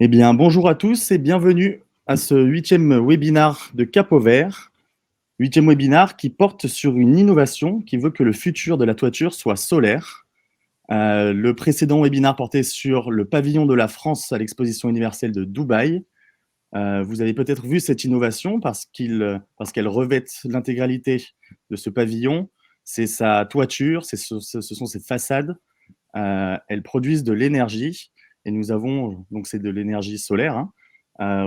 Eh bien, bonjour à tous et bienvenue à ce 8e webinaire de Cap au Vert. 8e webinaire qui porte sur une innovation qui veut que le futur de la toiture soit solaire. Le précédent webinaire portait sur le pavillon de la France à l'exposition universelle de Dubaï. Vous avez peut-être vu cette innovation parce qu'elle revêt l'intégralité de ce pavillon. C'est sa toiture, ce sont ses façades. Elles produisent de l'énergie et nous avons, donc c'est de l'énergie solaire, hein.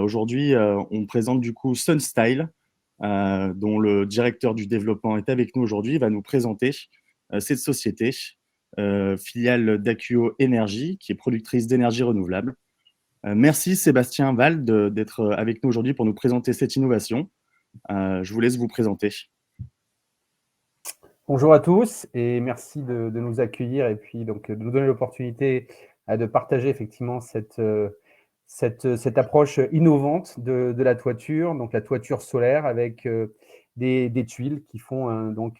Aujourd'hui, on présente du coup Sunstyle, dont le directeur du développement est avec nous aujourd'hui. Il va nous présenter cette société, filiale d'Acuo Énergie, qui est productrice d'énergie renouvelable. Merci Sébastien Val d'être avec nous aujourd'hui pour nous présenter cette innovation. Je vous laisse vous présenter. Bonjour à tous et merci de nous accueillir et puis donc de nous donner l'opportunité de partager effectivement cette approche innovante de la toiture, donc la toiture solaire avec des tuiles qui font une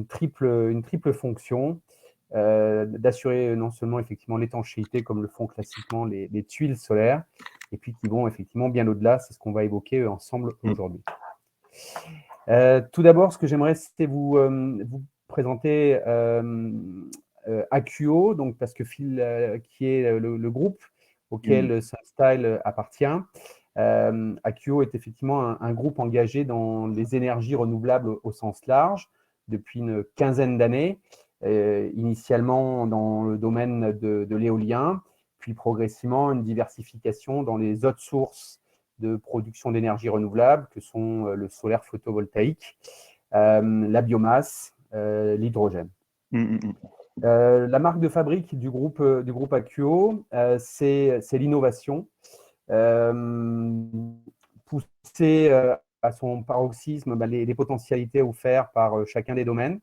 triple fonction, d'assurer non seulement effectivement l'étanchéité comme le font classiquement les tuiles solaires, et puis qui vont effectivement bien au-delà, c'est ce qu'on va évoquer ensemble aujourd'hui. Tout d'abord, ce que j'aimerais, c'est vous présenter Acuo, donc parce que qui est le groupe auquel Sunstyle appartient. Acuo est effectivement un groupe engagé dans les énergies renouvelables au sens large depuis une quinzaine d'années, initialement dans le domaine de l'éolien, puis progressivement une diversification dans les autres sources de production d'énergie renouvelable, que sont le solaire photovoltaïque, la biomasse, l'hydrogène. La marque de fabrique du groupe Acuo, c'est l'innovation, poussée à son paroxysme les potentialités offertes par chacun des domaines.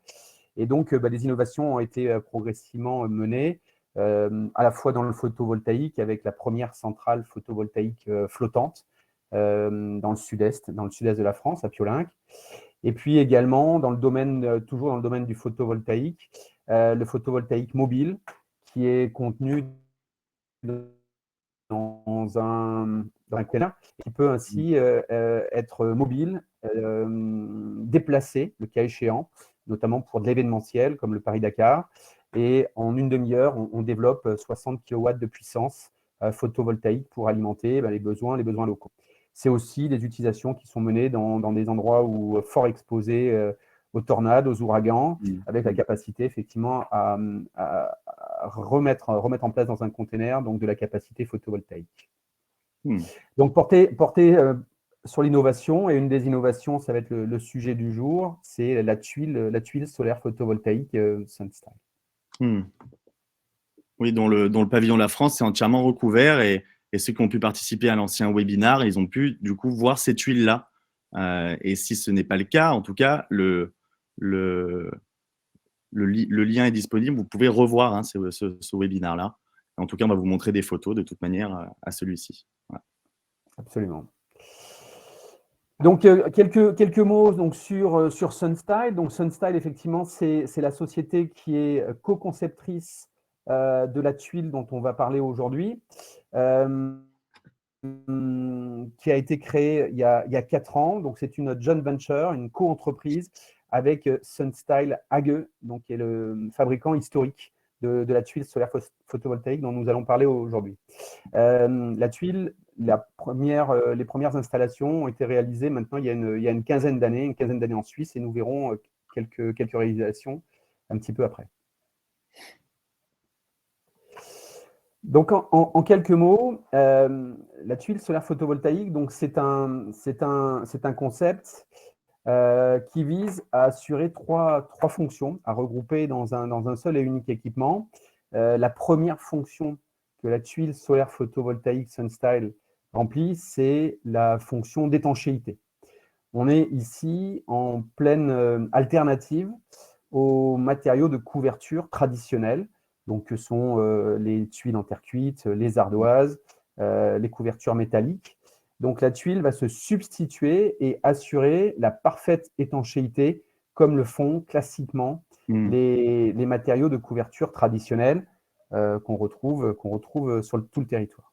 Et donc, des innovations ont été progressivement menées, à la fois dans le photovoltaïque, avec la première centrale photovoltaïque flottante, dans le sud-est de la France, à Piolinc. Et puis également, toujours dans le domaine du photovoltaïque, le photovoltaïque mobile, qui est contenu dans un container, qui peut ainsi être mobile, déplacé, le cas échéant, notamment pour de l'événementiel, comme le Paris-Dakar. Et en une demi-heure, on développe 60 kW de puissance photovoltaïque pour alimenter les besoins locaux. C'est aussi des utilisations qui sont menées dans des endroits fort exposés aux tornades, aux ouragans, avec la capacité effectivement à remettre en place dans un container donc de la capacité photovoltaïque. Donc porter sur l'innovation, et une des innovations, ça va être le sujet du jour, c'est la tuile solaire photovoltaïque Sunstyle. Oui, dont le pavillon de la France c'est entièrement recouvert et ceux qui ont pu participer à l'ancien webinaire, ils ont pu du coup voir ces tuiles-là. Et si ce n'est pas le cas, en tout cas, le lien est disponible. Vous pouvez revoir ce webinaire-là. En tout cas, on va vous montrer des photos de toute manière à celui-ci. Voilà. Absolument. Donc, quelques mots donc, sur Sunstyle. Donc, Sunstyle, effectivement, c'est la société qui est co-conceptrice de la tuile dont on va parler aujourd'hui, qui a été créée il y a 4 ans. Donc, c'est une joint venture, une co-entreprise avec Sunstyle AG, donc, qui est le fabricant historique de la tuile solaire photovoltaïque dont nous allons parler aujourd'hui. La tuile, les premières installations ont été réalisées maintenant il y a une quinzaine d'années en Suisse, et nous verrons quelques réalisations un petit peu après. Donc, en quelques mots, la tuile solaire photovoltaïque, c'est un concept qui vise à assurer trois fonctions, à regrouper dans un seul et unique équipement. La première fonction que la tuile solaire photovoltaïque Sunstyle remplit, c'est la fonction d'étanchéité. On est ici en pleine alternative aux matériaux de couverture traditionnels, donc que sont les tuiles en terre cuite, les ardoises, les couvertures métalliques. Donc la tuile va se substituer et assurer la parfaite étanchéité comme le font classiquement les matériaux de couverture traditionnels qu'on retrouve sur tout le territoire.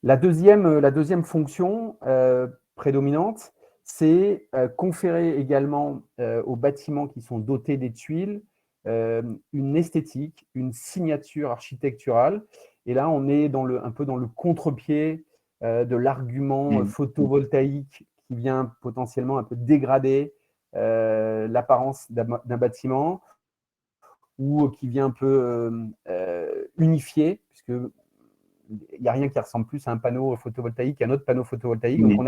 La deuxième fonction prédominante, c'est conférer également aux bâtiments qui sont dotés des tuiles une esthétique, une signature architecturale. Et là, on est un peu dans le contre-pied de l'argument photovoltaïque qui vient potentiellement un peu dégrader l'apparence d'un bâtiment, ou qui vient un peu unifier, puisque il n'y a rien qui ressemble plus à un panneau photovoltaïque qu'à un autre panneau photovoltaïque. Donc,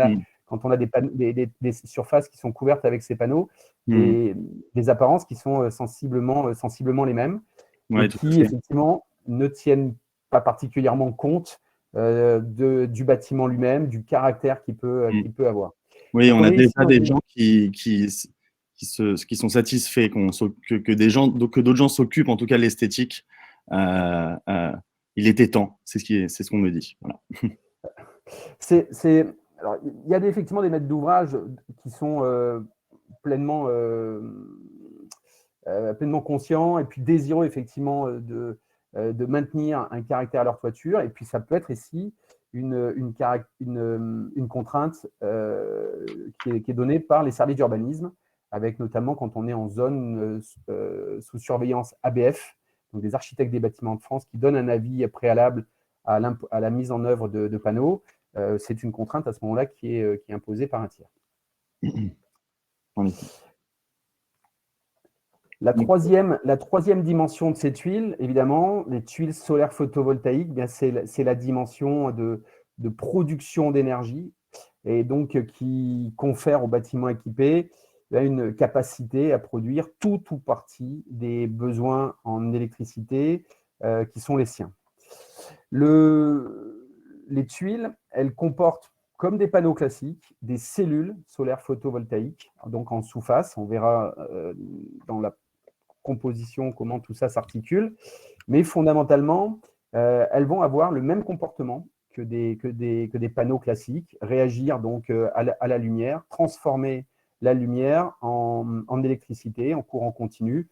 quand on a des surfaces qui sont couvertes avec ces panneaux, des apparences qui sont sensiblement les mêmes, et qui, effectivement, ne tiennent pas particulièrement compte du bâtiment lui-même, du caractère qu'il peut avoir. Oui, donc, on a déjà des gens qui sont satisfaits que d'autres gens s'occupent, en tout cas de l'esthétique. Il était temps, c'est ce qu'on me dit. Voilà. Alors, il y a effectivement des maîtres d'ouvrage qui sont pleinement conscients et puis désireux effectivement de maintenir un caractère à leur toiture. Et puis ça peut être ici une contrainte qui est donnée par les services d'urbanisme, avec notamment quand on est en zone sous surveillance ABF, donc des architectes des bâtiments de France, qui donnent un avis préalable à la mise en œuvre de panneaux. C'est une contrainte à ce moment-là qui est imposée par un tiers. La troisième dimension de ces tuiles, évidemment, les tuiles solaires photovoltaïques, c'est la dimension de production d'énergie, et donc qui confère aux bâtiments équipés une capacité à produire tout ou partie des besoins en électricité qui sont les siens. Les tuiles, elles comportent, comme des panneaux classiques, des cellules solaires photovoltaïques, donc en sous-face. On verra dans la composition comment tout ça s'articule. Mais fondamentalement, elles vont avoir le même comportement que des panneaux classiques, réagir donc à la lumière, transformer la lumière en électricité, en courant continu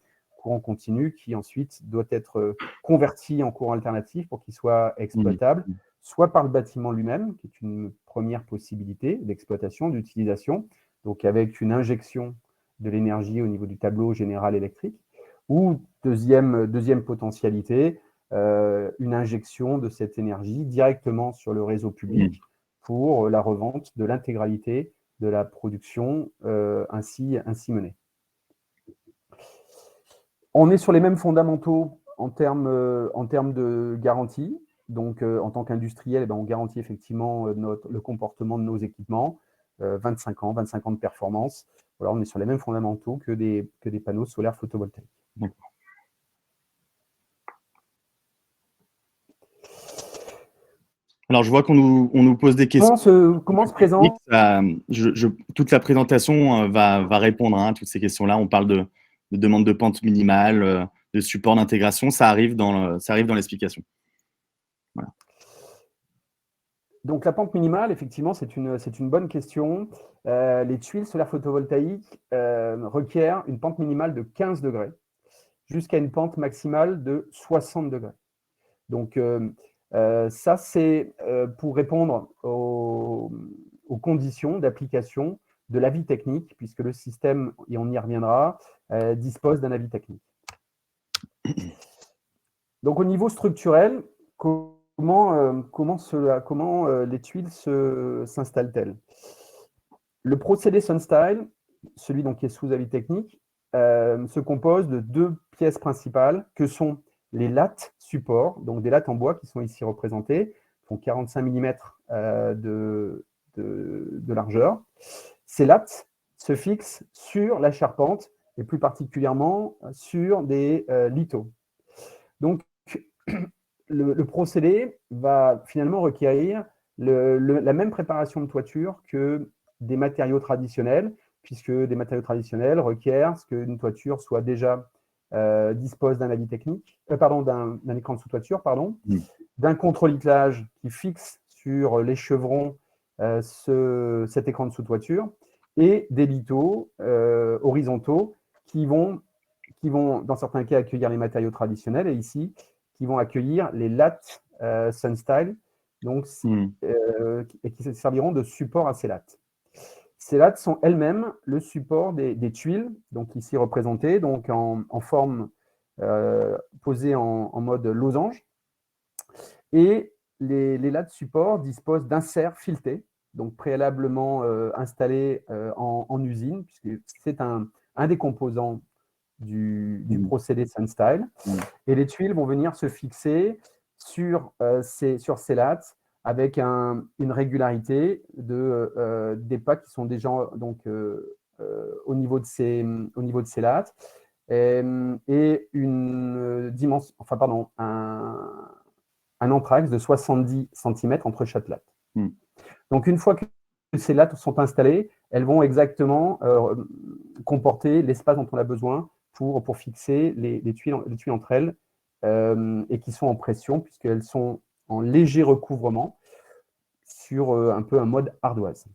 qui ensuite doit être converti en courant alternatif pour qu'il soit exploitable, soit par le bâtiment lui-même, qui est une première possibilité d'exploitation, d'utilisation, donc avec une injection de l'énergie au niveau du tableau général électrique, ou deuxième potentialité, une injection de cette énergie directement sur le réseau public pour la revente de l'intégralité de la production ainsi menée. On est sur les mêmes fondamentaux en termes de garantie. Donc, en tant qu'industriel, on garantit effectivement le comportement de nos équipements, 25 ans de performance. Voilà, on est sur les mêmes fondamentaux que des panneaux solaires photovoltaïques. Alors, je vois qu'on nous pose des questions. Comment se présente toute la présentation va répondre à toutes ces questions-là. On parle de demande de pente minimale, de support d'intégration. Ça arrive dans l'explication. Voilà. Donc, la pente minimale, effectivement, c'est une bonne question. Les tuiles solaires photovoltaïques requièrent une pente minimale de 15 degrés jusqu'à une pente maximale de 60 degrés. Donc, ça, c'est pour répondre aux conditions d'application de l'avis technique, puisque le système, et on y reviendra, dispose d'un avis technique. Donc, au niveau structurel, comment les tuiles s'installent-elles? Le procédé Sunstyle, celui donc qui est sous avis technique, se compose de deux pièces principales que sont les lattes supports, donc des lattes en bois qui sont ici représentées, qui font 45 mm de largeur. Ces lattes se fixent sur la charpente et plus particulièrement sur des lithos. Donc, le procédé va finalement requérir la même préparation de toiture que des matériaux traditionnels, puisque des matériaux traditionnels requièrent qu'une toiture soit déjà dispose d'un avis technique, d'un écran de sous-toiture, d'un contre-littelage qui fixe sur les chevrons cet écran de sous-toiture, et des lithos horizontaux qui vont, dans certains cas, accueillir les matériaux traditionnels, et ici, qui vont accueillir les lattes SunStyle, donc, Hmm. et qui serviront de support à ces lattes. Ces lattes sont elles-mêmes le support des tuiles, donc ici représentées donc en forme posée en mode losange. Et les lattes support disposent d'inserts filetés, donc préalablement installés en usine, puisque c'est un des composants du procédé SunStyle. Et les tuiles vont venir se fixer sur ces lattes avec une régularité des pas qui sont déjà donc, au niveau de ces lattes et une dimension, enfin pardon, un entraxe de 70 cm entre chaque latte. Hmm. Donc une fois que ces lattes sont installées, elles vont exactement comporter l'espace dont on a besoin pour fixer les tuiles entre elles et qui sont en pression puisqu'elles sont en léger recouvrement sur un peu un mode ardoise.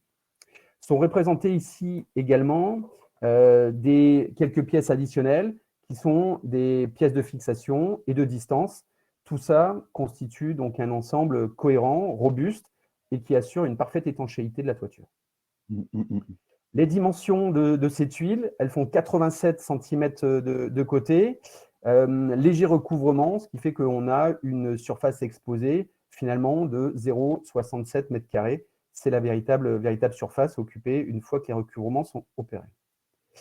Sont représentées ici également quelques pièces additionnelles qui sont des pièces de fixation et de distance. Tout ça constitue donc un ensemble cohérent, robuste et qui assure une parfaite étanchéité de la toiture. Les dimensions de ces tuiles, elles font 87 cm de côté, léger recouvrement, ce qui fait qu'on a une surface exposée finalement de 0,67 m². C'est la véritable surface occupée une fois que les recouvrements sont opérés.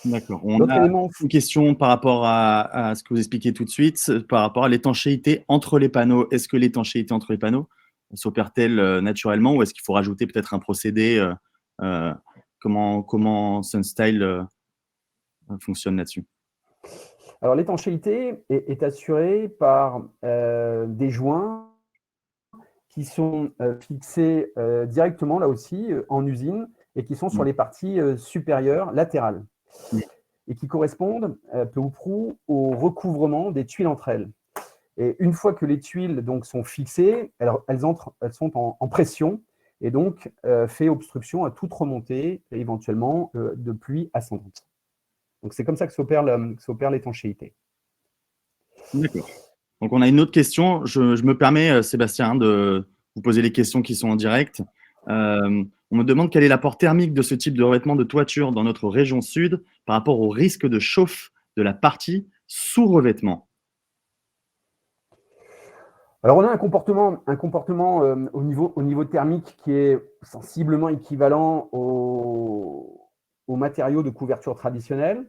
D'accord. On L'autre a élément, une question par rapport à ce que vous expliquez tout de suite, par rapport à l'étanchéité entre les panneaux. Est-ce que l'étanchéité entre les panneaux s'opère-t-elle naturellement ou est-ce qu'il faut rajouter peut-être un procédé comment SunStyle fonctionne là-dessus? alors l'étanchéité est assurée par des joints qui sont fixés directement là aussi en usine et qui sont sur les parties supérieures latérales et qui correspondent peu ou prou au recouvrement des tuiles entre elles. Et une fois que les tuiles donc sont fixées, elles sont en pression et donc fait obstruction à toute remontée et éventuellement de pluie ascendante. Donc c'est comme ça que s'opère l'étanchéité. D'accord. Donc on a une autre question. Je me permets, Sébastien, de vous poser les questions qui sont en direct. On me demande quel est l'apport thermique de ce type de revêtement de toiture dans notre région sud par rapport au risque de chauffe de la partie sous revêtement. Alors on a un comportement au niveau thermique qui est sensiblement équivalent aux matériaux de couverture traditionnels.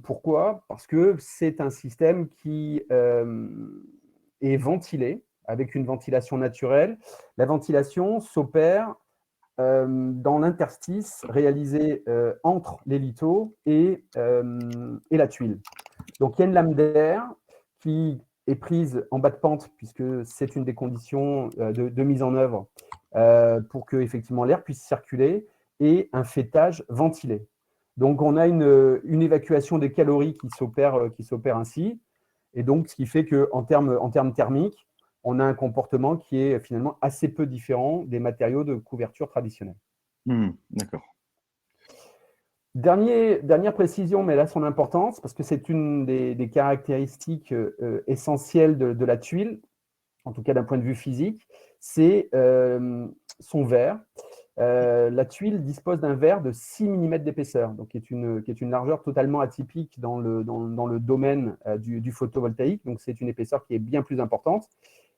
Pourquoi? Parce que c'est un système qui est ventilé avec une ventilation naturelle. La ventilation s'opère dans l'interstice réalisé entre les lithos et la tuile. Donc il y a une lame d'air qui est prise en bas de pente, puisque c'est une des conditions de mise en œuvre pour que effectivement l'air puisse circuler, et un faîtage ventilé. Donc on a une évacuation des calories qui s'opère ainsi, et donc ce qui fait qu'en termes thermiques, on a un comportement qui est finalement assez peu différent des matériaux de couverture traditionnels. D'accord. Dernière précision, mais elle a son importance, parce que c'est une des caractéristiques essentielles de la tuile, en tout cas d'un point de vue physique, c'est son verre. La tuile dispose d'un verre de 6 mm d'épaisseur, donc qui est une largeur totalement atypique dans le domaine du photovoltaïque. Donc c'est une épaisseur qui est bien plus importante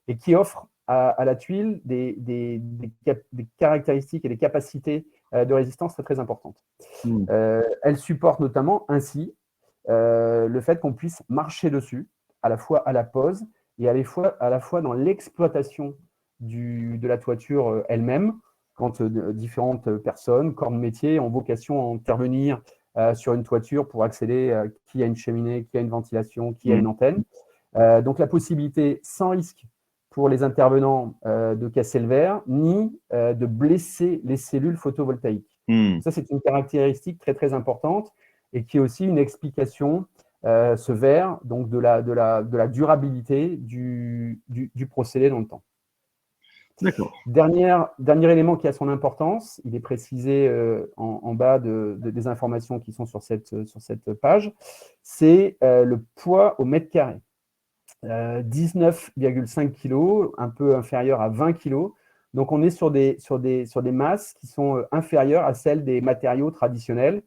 et qui offre à la tuile des caractéristiques et des capacités de résistance très, très importantes. Elle supporte notamment ainsi le fait qu'on puisse marcher dessus, à la fois à la pose et à la fois dans l'exploitation de la toiture elle-même, quand différentes personnes, corps de métier, ont vocation à intervenir sur une toiture pour accéder qui a une cheminée, qui a une ventilation, qui a une antenne. Donc la possibilité, sans risque pour les intervenants, de casser le verre, ni de blesser les cellules photovoltaïques. Ça, c'est une caractéristique très, très importante et qui est aussi une explication, ce verre, donc de la durabilité du procédé dans le temps. D'accord. Dernier élément qui a son importance, il est précisé en bas des informations qui sont sur cette page, c'est le poids au mètre carré. 19,5 kg, un peu inférieur à 20 kg. Donc, on est sur des masses qui sont inférieures à celles des matériaux traditionnels.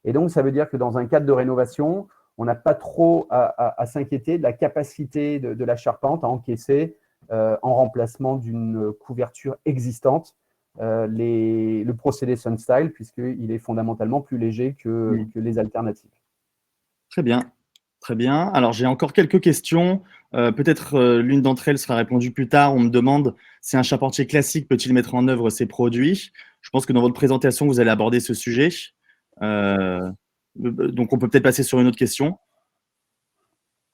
Et donc, ça veut dire que dans un cadre de rénovation, on n'a pas trop à s'inquiéter de la capacité de la charpente à encaisser, en remplacement d'une couverture existante, le procédé Sunstyle, puisqu'il est fondamentalement plus léger que les alternatives. Très bien. Très bien. Alors, j'ai encore quelques questions. Peut-être l'une d'entre elles sera répondue plus tard. On me demande si un charpentier classique peut-il mettre en œuvre ses produits. Je pense que dans votre présentation, vous allez aborder ce sujet. Donc, on peut peut-être passer sur une autre question.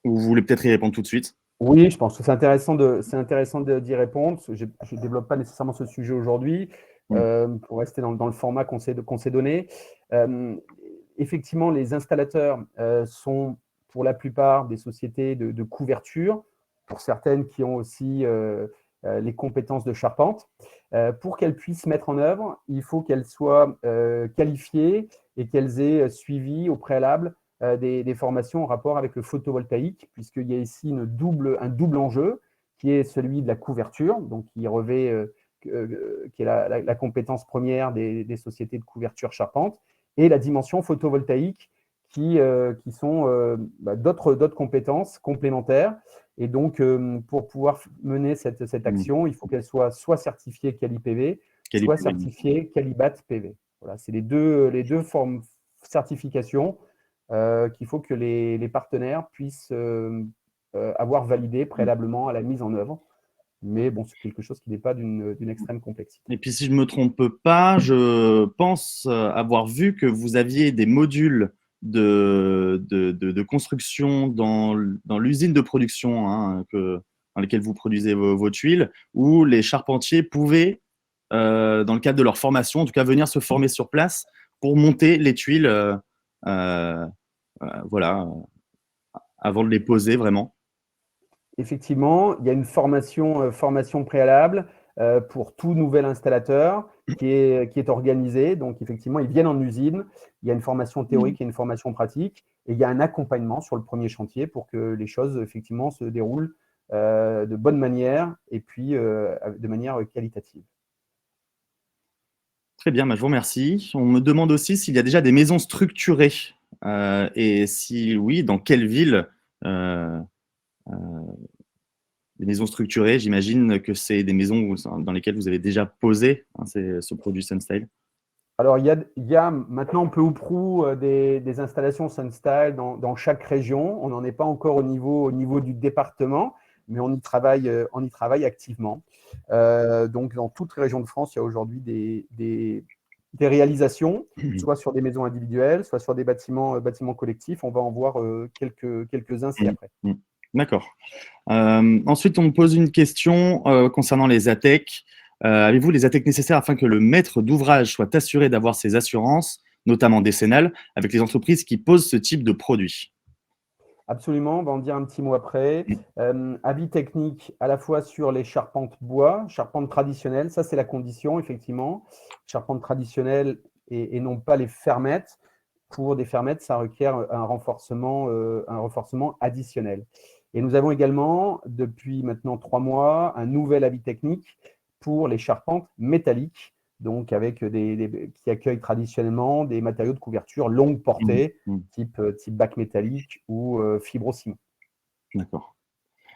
Ou vous voulez peut-être y répondre tout de suite. Oui, je pense que c'est intéressant d'y répondre. Je ne développe pas nécessairement ce sujet aujourd'hui, pour rester dans le format qu'on s'est donné. Effectivement, les installateurs sont pour la plupart des sociétés de couverture, pour certaines qui ont aussi les compétences de charpente. Pour qu'elles puissent mettre en œuvre, il faut qu'elles soient qualifiées et qu'elles aient suivi au préalable des formations en rapport avec le photovoltaïque, puisqu'il y a ici un double enjeu, qui est celui de la couverture, donc qui revêt, qui est la compétence première des sociétés de couverture charpente, et la dimension photovoltaïque, qui sont d'autres compétences complémentaires. Et donc, pour pouvoir mener cette action, il faut qu'elle soit certifiée CALI-PV, soit certifiée CALI-BAT-PV. Voilà, c'est les deux formes certification qu'il faut que les partenaires puissent avoir validé préalablement à la mise en œuvre. Mais bon, c'est quelque chose qui n'est pas d'une extrême complexité. Et puis, si je ne me trompe pas, je pense avoir vu que vous aviez des modules de construction dans l'usine de production, hein, dans lesquels vous produisez vos tuiles, où les charpentiers pouvaient, dans le cadre de leur formation, en tout cas venir se former sur place pour monter les tuiles, voilà, avant de les poser vraiment. Effectivement, il y a une formation préalable pour tout nouvel installateur qui est organisée. Donc, effectivement, ils viennent en usine, il y a une formation théorique et une formation pratique, et il y a un accompagnement sur le premier chantier pour que les choses, effectivement, se déroulent de bonne manière et puis de manière qualitative. Très bien, je vous remercie. On me demande aussi s'il y a déjà des maisons structurées, et si oui, dans quelle ville des maisons structurées. J'imagine que c'est des maisons dans lesquelles vous avez déjà posé, hein, ce produit Sunstyle. Alors, il y a maintenant peu ou prou des installations Sunstyle dans chaque région. On n'en est pas encore au niveau du département, mais on y travaille activement. Donc, dans toutes les régions de France, il y a aujourd'hui des réalisations, soit sur des maisons individuelles, soit sur des bâtiments collectifs. On va en voir quelques-uns ci-après. D'accord. Ensuite, on me pose une question concernant les ATEC. Avez-vous les ATEC nécessaires afin que le maître d'ouvrage soit assuré d'avoir ses assurances, notamment décennales, avec les entreprises qui posent ce type de produit? Absolument, on va en dire un petit mot après. Avis technique à la fois sur les charpentes bois, charpentes traditionnelles, ça c'est la condition, effectivement. Charpentes traditionnelles et non pas les fermettes. Pour des fermettes, ça requiert un renforcement additionnel. Et nous avons également, depuis maintenant 3 mois, un nouvel avis technique pour les charpentes métalliques, donc avec qui accueillent traditionnellement des matériaux de couverture longue portée, type bac métallique ou fibrociment. D'accord.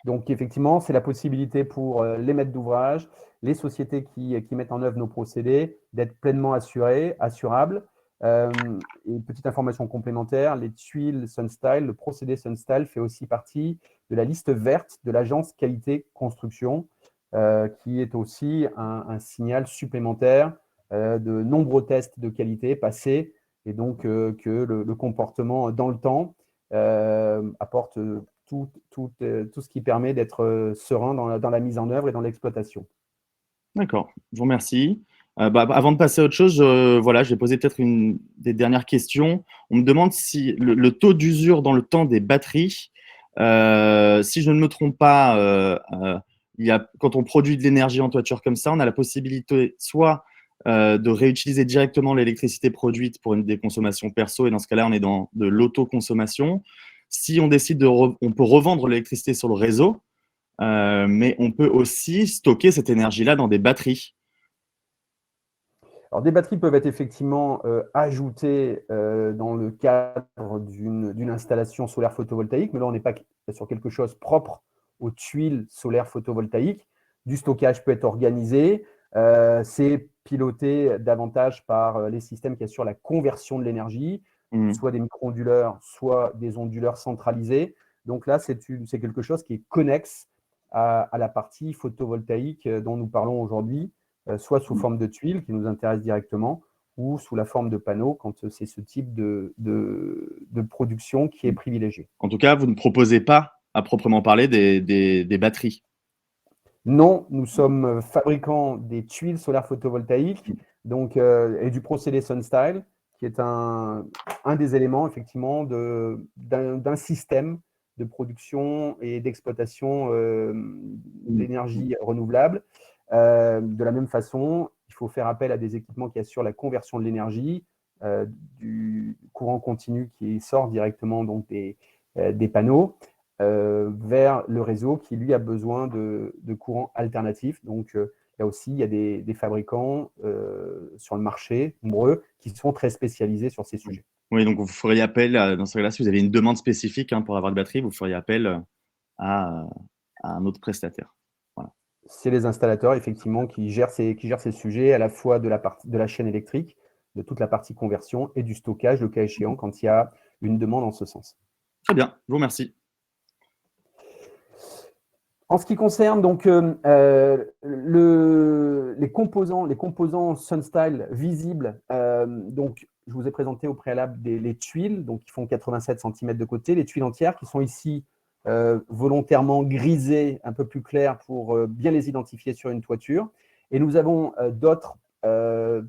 Donc, effectivement, c'est la possibilité pour les maîtres d'ouvrage, les sociétés qui mettent en œuvre nos procédés, d'être pleinement assurables. Et petite information complémentaire, les tuiles Sunstyle, le procédé Sunstyle fait aussi partie de la liste verte de l'agence qualité construction, qui est aussi un signal supplémentaire de nombreux tests de qualité passés, et donc que le comportement dans le temps apporte tout ce qui permet d'être serein dans la mise en œuvre et dans l'exploitation. D'accord, je vous remercie. Avant de passer à autre chose, voilà, je vais poser peut-être une des dernières questions. On me demande si le taux d'usure dans le temps des batteries, si je ne me trompe pas, quand on produit de l'énergie en toiture comme ça, on a la possibilité soit de réutiliser directement l'électricité produite pour des consommations perso, et dans ce cas-là, on est dans de l'autoconsommation, si on décide on peut revendre l'électricité sur le réseau, mais on peut aussi stocker cette énergie-là dans des batteries. Alors, des batteries peuvent être effectivement ajoutées dans le cadre d'une installation solaire photovoltaïque, mais là, on n'est pas sur quelque chose propre aux tuiles solaires photovoltaïques. Du stockage peut être organisé. C'est piloté davantage par les systèmes qui assurent la conversion de l'énergie, soit des micro-onduleurs, soit des onduleurs centralisés. Donc là, c'est quelque chose qui est connexe à la partie photovoltaïque dont nous parlons aujourd'hui, soit sous forme de tuiles qui nous intéressent directement, ou sous la forme de panneaux quand c'est ce type de production qui est privilégié. En tout cas, vous ne proposez pas, à proprement parler, des batteries. Non, nous sommes fabricants des tuiles solaires photovoltaïques donc, et du procédé SunStyle, qui est un des éléments effectivement d'un système de production et d'exploitation d'énergie renouvelable. De la même façon, il faut faire appel à des équipements qui assurent la conversion de l'énergie, du courant continu qui sort directement donc des panneaux, vers le réseau qui, lui, a besoin de courants alternatifs. Donc, là aussi, il y a des fabricants sur le marché, nombreux, qui sont très spécialisés sur ces sujets. Oui, donc vous feriez appel, dans ce cas-là, si vous avez une demande spécifique pour avoir de batterie, vous feriez appel à un autre prestataire. Voilà. C'est les installateurs, effectivement, qui gèrent ces sujets, à la fois de la chaîne électrique, de toute la partie conversion et du stockage, le cas échéant, quand il y a une demande en ce sens. Très bien, je vous remercie. En ce qui concerne donc les composants SunStyle visibles, donc je vous ai présenté au préalable les tuiles, donc qui font 87 cm de côté, les tuiles entières qui sont ici volontairement grisées, un peu plus claires pour bien les identifier sur une toiture. Et nous avons d'autres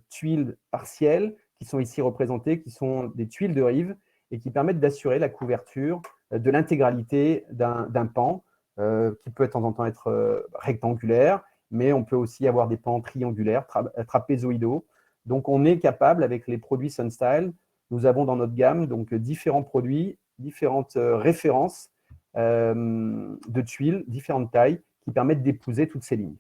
tuiles partielles qui sont ici représentées, qui sont des tuiles de rive et qui permettent d'assurer la couverture de l'intégralité d'un pan, qui peut de temps en temps être rectangulaire, mais on peut aussi avoir des pans triangulaires, trapézoïdaux. Donc, on est capable, avec les produits SunStyle, nous avons dans notre gamme donc différents produits, différentes références de tuiles, différentes tailles, qui permettent d'épouser toutes ces lignes.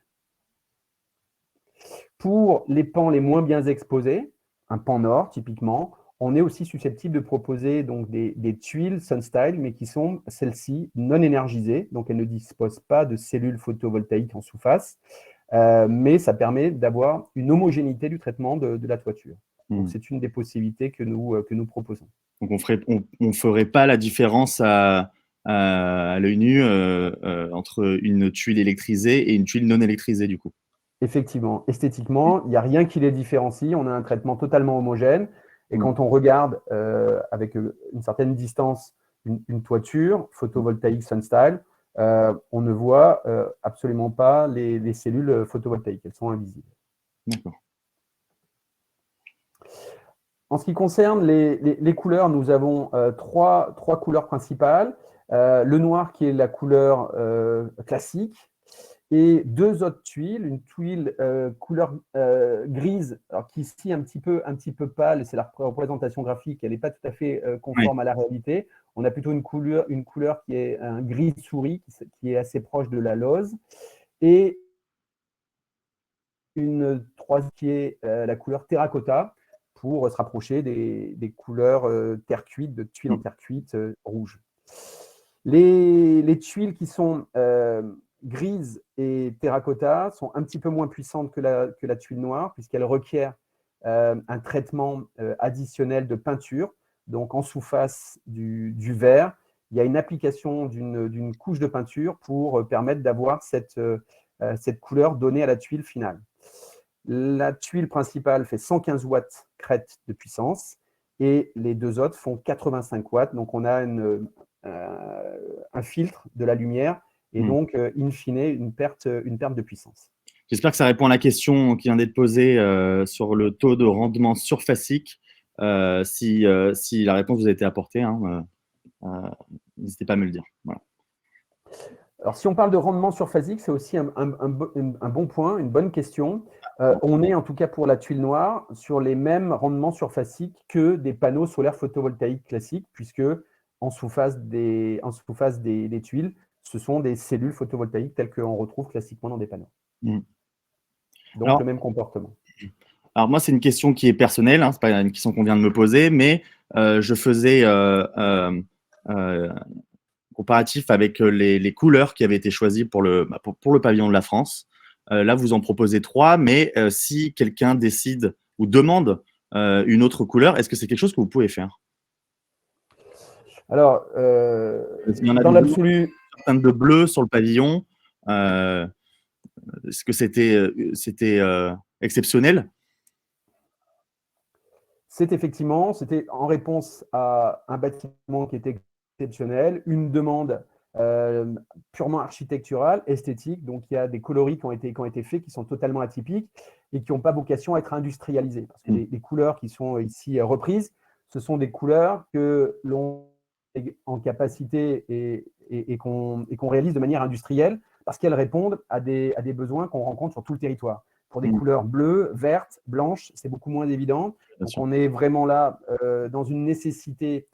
Pour les pans les moins bien exposés, un pan nord typiquement, on est aussi susceptible de proposer donc des tuiles SunStyle, mais qui sont celles-ci non énergisées, donc elles ne disposent pas de cellules photovoltaïques en sous-face, mais ça permet d'avoir une homogénéité du traitement de la toiture. Donc c'est une des possibilités que nous proposons. Donc on ne ferait pas la différence à l'œil nu entre une tuile électrisée et une tuile non électrisée du coup. Effectivement, esthétiquement, il n'y a rien qui les différencie. On a un traitement totalement homogène. Et quand on regarde avec une certaine distance une toiture photovoltaïque SunStyle, on ne voit absolument pas les cellules photovoltaïques. Elles sont invisibles. D'accord. En ce qui concerne les couleurs, nous avons trois couleurs principales. Le noir qui est la couleur classique, et deux autres tuiles, une tuile couleur grise, alors qui ici un petit peu pâle, c'est la représentation graphique, elle n'est pas tout à fait conforme à la réalité. On a plutôt une couleur qui est un gris souris, qui est assez proche de la lauze, et une troisième qui est la couleur terracotta, pour se rapprocher des couleurs terre cuite, de tuiles en terre cuite rouge. Les tuiles qui sont grises et terracotta sont un petit peu moins puissantes que la tuile noire, puisqu'elles requièrent un traitement additionnel de peinture. Donc, en sous-face du verre, il y a une application d'une couche de peinture pour permettre d'avoir cette couleur donnée à la tuile finale. La tuile principale fait 115 watts crête de puissance et les deux autres font 85 watts. Donc, on a un filtre de la lumière et donc, in fine, une perte de puissance. J'espère que ça répond à la question qui vient d'être posée sur le taux de rendement surfacique. Si la réponse vous a été apportée, n'hésitez pas à me le dire. Voilà. Alors, si on parle de rendement surphasique, c'est aussi un bon point, une bonne question. On est, en tout cas pour la tuile noire, sur les mêmes rendements surphasiques que des panneaux solaires photovoltaïques classiques, puisque en sous-face des tuiles. Ce sont des cellules photovoltaïques telles qu'on retrouve classiquement dans des panneaux. Mmh. Donc, Alors, le même comportement. alors moi, c'est une question qui est personnelle, hein, c'est pas une question qu'on vient de me poser, mais je faisais comparatif avec les couleurs qui avaient été choisies pour pour le pavillon de la France. Là, vous en proposez trois, mais si quelqu'un décide ou demande une autre couleur, est-ce que c'est quelque chose que vous pouvez faire? Alors, Il y en a dans des demandes l'absolu, de bleu sur le pavillon. Euh, Est-ce que c'était exceptionnel? c'était en réponse à un bâtiment qui était exceptionnel, une demande euh, purement architecturale, esthétique. Donc, il y a des coloris qui ont été faits qui sont totalement atypiques et qui n'ont pas vocation à être industrialisés. Parce que les couleurs qui sont ici reprises, ce sont des couleurs que l'on est en capacité et qu'on réalise de manière industrielle parce qu'elles répondent à des besoins qu'on rencontre sur tout le territoire. Pour des Mm, couleurs bleues, vertes, blanches, c'est beaucoup moins évident. bien Donc, sûr. on est vraiment là dans une nécessité,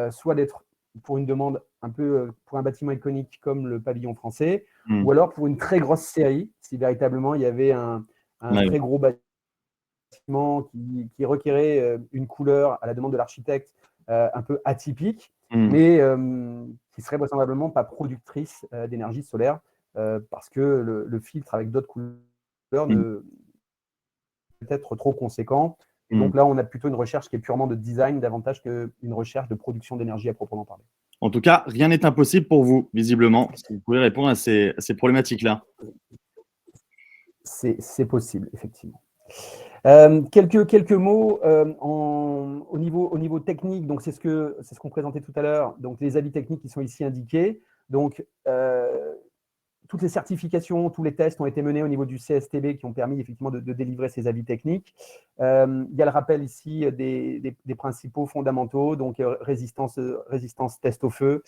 soit d'être pour une demande un peu pour un bâtiment iconique comme le pavillon français, Mm. ou alors pour une très grosse série, si véritablement il y avait un Ouais, très gros bâtiment qui requérait une couleur à la demande de l'architecte un peu atypique, mm, mais qui serait vraisemblablement pas productrice d'énergie solaire, parce que le filtre avec d'autres couleurs mm, ne peut être trop conséquent. Et mm. donc là, on a plutôt une recherche qui est purement de design davantage qu'une recherche de production d'énergie à proprement parler. En tout cas, rien n'est impossible pour vous, visiblement, si vous pouvez répondre à ces problématiques-là. C'est possible, effectivement. Quelques mots au niveau technique. Donc, c'est ce qu'on présentait tout à l'heure. Donc, les avis techniques qui sont ici indiqués. Donc, toutes les certifications, tous les tests ont été menés au niveau du CSTB qui ont permis effectivement de délivrer ces avis techniques. Il y a le rappel ici des principaux fondamentaux, donc résistance test au feu,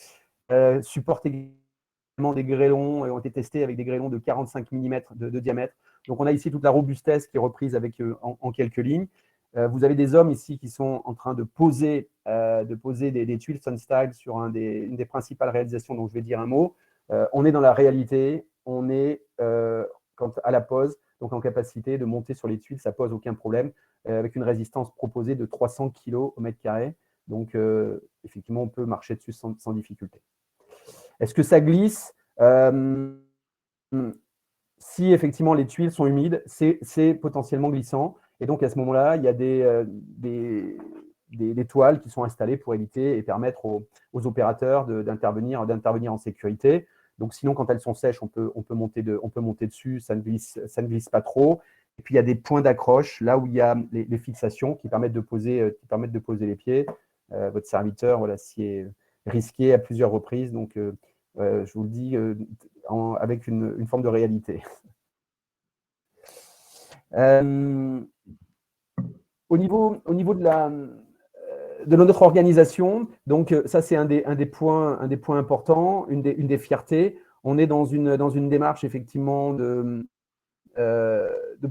support également des grêlons ont été testés avec des grêlons de 45 mm de diamètre. Donc on a ici toute la robustesse qui est reprise avec, en quelques lignes. Vous avez des hommes ici qui sont en train de poser des tuiles Sunstyle sur une des principales réalisations dont je vais dire un mot. On est dans la réalité, on est à la pose, donc en capacité de monter sur les tuiles, ça pose aucun problème, avec une résistance proposée de 300 kg au mètre carré. Donc effectivement, on peut marcher dessus sans difficulté. Est-ce que ça glisse Si effectivement les tuiles sont humides, c'est potentiellement glissant. Et donc à ce moment-là, il y a des toiles qui sont installées pour éviter et permettre aux opérateurs d'intervenir en sécurité. Donc sinon, quand elles sont sèches, on peut monter dessus, ça ne glisse pas trop. Et puis il y a des points d'accroche, là où il y a les fixations qui permettent de poser les pieds. Votre serviteur, voilà, s'y est risqué à plusieurs reprises. Donc je vous le dis avec une forme de réalité. Au niveau de notre organisation, donc ça c'est un des points importants, une des fiertés. On est dans une démarche effectivement de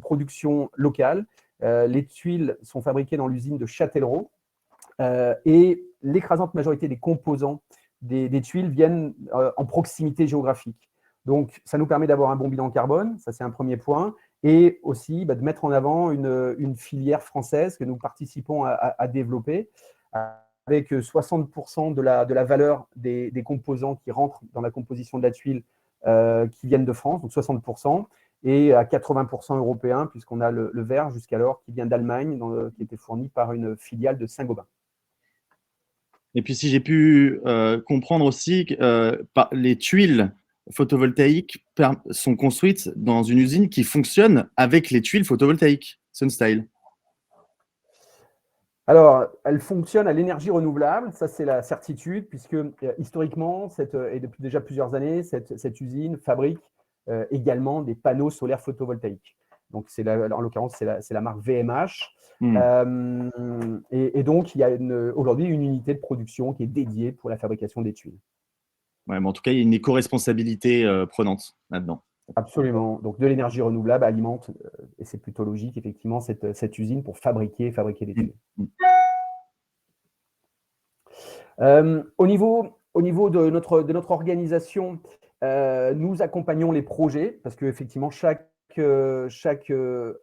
production locale. Les tuiles sont fabriquées dans l'usine de Châtellerault et l'écrasante majorité des composants des tuiles viennent en proximité géographique. Donc, ça nous permet d'avoir un bon bilan carbone, ça c'est un premier point, et aussi de mettre en avant une filière française que nous participons à développer, avec 60% de la valeur des composants qui rentrent dans la composition de la tuile qui viennent de France, donc 60%, et à 80% européen, puisqu'on a le verre jusqu'alors qui vient d'Allemagne, qui était fourni par une filiale de Saint-Gobain. Et puis, si j'ai pu comprendre aussi, les tuiles photovoltaïques sont construites dans une usine qui fonctionne avec les tuiles photovoltaïques, Sunstyle. Alors, elle fonctionne à l'énergie renouvelable, ça c'est la certitude, puisque historiquement, et depuis déjà plusieurs années, cette usine fabrique également des panneaux solaires photovoltaïques. Donc, en l'occurrence, c'est la marque VMH. Mm. Et donc, il y a aujourd'hui une unité de production qui est dédiée pour la fabrication des tuiles. Ouais, mais en tout cas, il y a une éco-responsabilité prenante là-dedans. Absolument. Donc, de l'énergie renouvelable alimente, et c'est plutôt logique, effectivement, cette usine pour fabriquer des tuiles. Mm. Au niveau de notre organisation, nous accompagnons les projets parce qu'effectivement, chaque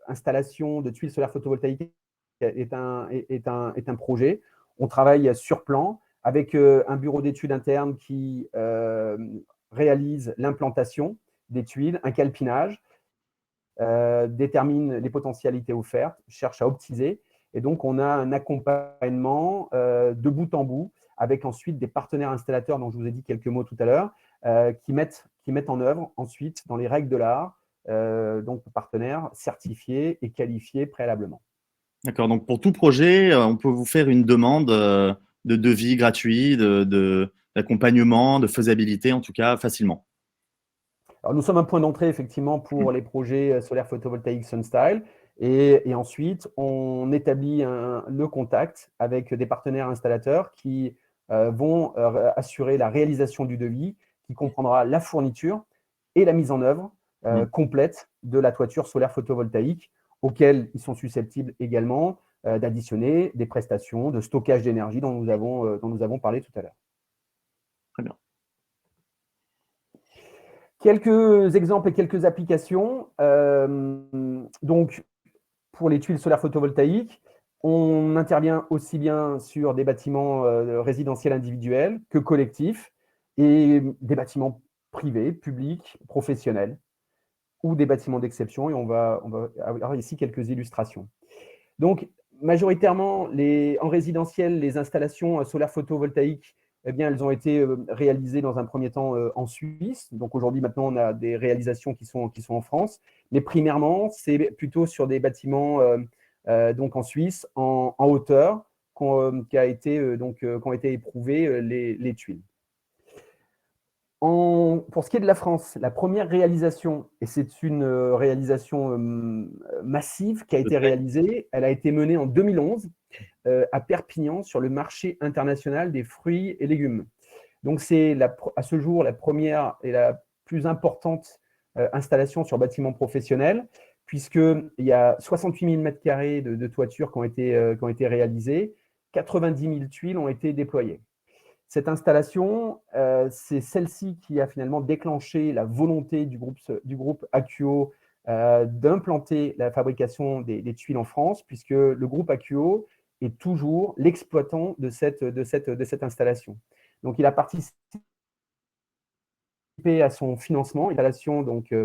installation de tuiles solaires photovoltaïques est un projet. On travaille sur plan avec un bureau d'études interne qui réalise l'implantation des tuiles, un calpinage, détermine les potentialités offertes, cherche à optimiser. Et donc, on a un accompagnement de bout en bout avec ensuite des partenaires installateurs dont je vous ai dit quelques mots tout à l'heure, qui mettent en œuvre ensuite dans les règles de l'art, donc partenaires certifiés et qualifiés préalablement. D'accord, donc pour tout projet, on peut vous faire une demande de devis gratuit, d'accompagnement, de faisabilité, en tout cas, facilement. Alors, nous sommes un point d'entrée effectivement pour les projets solaires photovoltaïques SunStyle. Et ensuite, on établit le contact avec des partenaires installateurs qui vont assurer la réalisation du devis, qui comprendra la fourniture et la mise en œuvre complète de la toiture solaire photovoltaïque, auxquelles ils sont susceptibles également d'additionner des prestations de stockage d'énergie dont nous avons parlé tout à l'heure. Très bien. Quelques exemples et quelques applications. Donc, pour les tuiles solaires photovoltaïques, on intervient aussi bien sur des bâtiments résidentiels individuels que collectifs et des bâtiments privés, publics, professionnels ou des bâtiments d'exception. Et on va avoir ici quelques illustrations. Donc, majoritairement, en résidentiel, les installations solaires photovoltaïques, eh bien, elles ont été réalisées dans un premier temps en Suisse. Donc, aujourd'hui, maintenant, on a des réalisations qui sont en France. Mais primairement, c'est plutôt sur des bâtiments donc en Suisse, en hauteur, qu'ont été éprouvées les tuiles. Pour ce qui est de la France, la première réalisation, et c'est une réalisation massive qui a été réalisée, elle a été menée en 2011 à Perpignan sur le marché international des fruits et légumes. Donc c'est à ce jour la première et la plus importante installation sur bâtiment professionnel, puisqu'il y a 68 000 m² de toiture qui ont été réalisées, 90 000 tuiles ont été déployées. Cette installation, c'est celle-ci qui a finalement déclenché la volonté du groupe Akuo d'implanter la fabrication des tuiles en France, puisque le groupe Akuo est toujours l'exploitant de cette installation. Donc, il a participé à son financement, installation donc,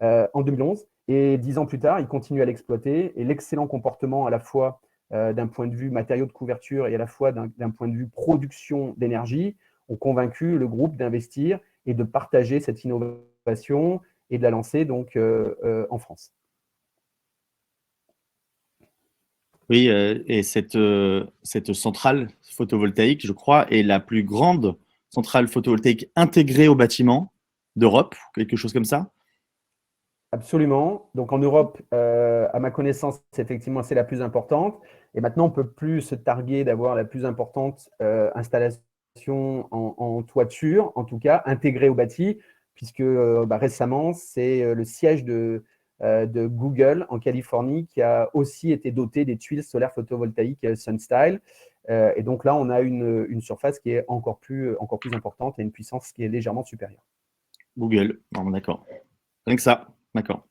en 2011, et 10 ans plus tard, il continue à l'exploiter, et l'excellent comportement à la fois d'un point de vue matériaux de couverture et à la fois d'un point de vue production d'énergie, ont convaincu le groupe d'investir et de partager cette innovation et de la lancer donc en France. Oui, et cette centrale photovoltaïque, je crois, est la plus grande centrale photovoltaïque intégrée au bâtiment d'Europe, quelque chose comme ça. Absolument. Donc en Europe, à ma connaissance, effectivement, c'est la plus importante. Et maintenant, on ne peut plus se targuer d'avoir la plus importante installation en toiture, en tout cas intégrée au bâti, puisque récemment, c'est le siège de Google en Californie qui a aussi été doté des tuiles solaires photovoltaïques SunStyle. Et donc là, on a une surface qui est encore plus importante et une puissance qui est légèrement supérieure. Google, bon, d'accord. Rien que ça, d'accord.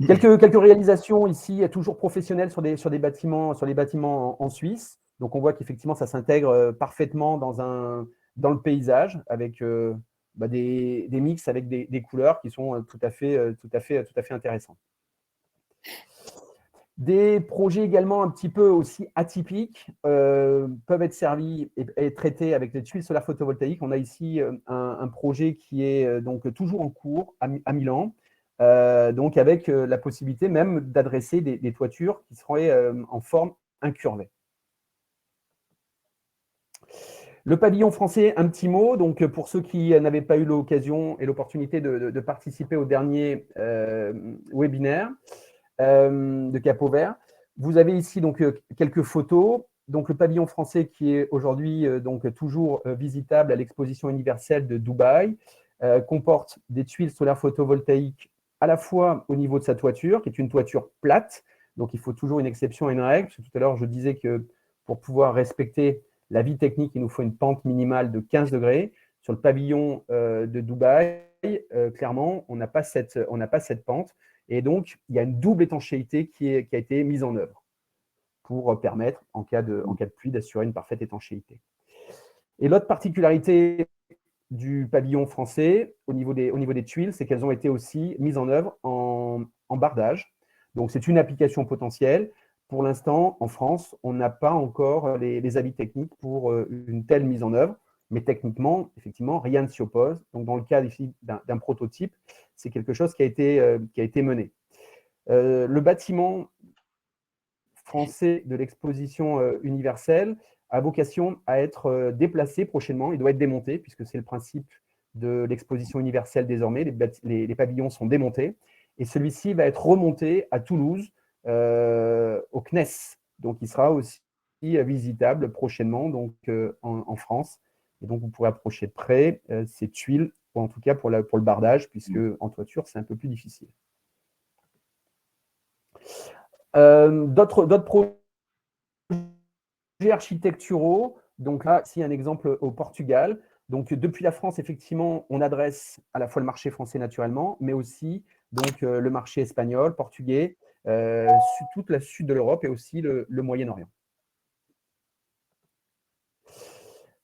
Quelques réalisations ici, toujours professionnelles sur les bâtiments en Suisse. Donc, on voit qu'effectivement, ça s'intègre parfaitement dans le paysage avec des mix avec des couleurs qui sont tout à fait intéressants. Des projets également un petit peu aussi atypiques peuvent être servis et traités avec des tuiles solaires photovoltaïques. On a ici un projet qui est donc toujours en cours à Milan, donc avec la possibilité même d'adresser des toitures qui seraient en forme incurvée. Le pavillon français, un petit mot. Donc, pour ceux qui n'avaient pas eu l'occasion et l'opportunité de participer au dernier webinaire de Cap au Vert, vous avez ici donc quelques photos. Donc, le pavillon français qui est aujourd'hui donc toujours visitable à l'exposition universelle de Dubaï comporte des tuiles solaires photovoltaïques à la fois au niveau de sa toiture, qui est une toiture plate. Donc, il faut toujours une exception et une règle. Parce que tout à l'heure, je disais que pour pouvoir respecter La vie technique, il nous faut une pente minimale de 15 degrés. Sur le pavillon de Dubaï, clairement, on n'a pas cette pente. Et donc, il y a une double étanchéité qui a été mise en œuvre pour permettre, en cas de pluie, d'assurer une parfaite étanchéité. Et l'autre particularité du pavillon français au niveau des tuiles, c'est qu'elles ont été aussi mises en œuvre en bardage. Donc, c'est une application potentielle. Pour l'instant, en France, on n'a pas encore les avis techniques pour une telle mise en œuvre, mais techniquement, effectivement, rien ne s'y oppose. Donc, dans le cas ici d'un prototype, c'est quelque chose qui a été mené. Le bâtiment français de l'exposition universelle a vocation à être déplacé prochainement. Il doit être démonté, puisque c'est le principe de l'exposition universelle désormais. Les pavillons sont démontés. Et celui-ci va être remonté à Toulouse, au CNES. Donc, il sera aussi visitable prochainement donc, en France. Et donc, vous pourrez approcher de près ces tuiles, ou en tout cas pour le bardage, puisque en toiture, c'est un peu plus difficile. D'autres projets architecturaux. Donc là, ici, un exemple au Portugal. Donc, depuis la France, effectivement, on adresse à la fois le marché français naturellement, mais aussi donc, le marché espagnol, portugais, toute la sud de l'Europe et aussi le Moyen-Orient.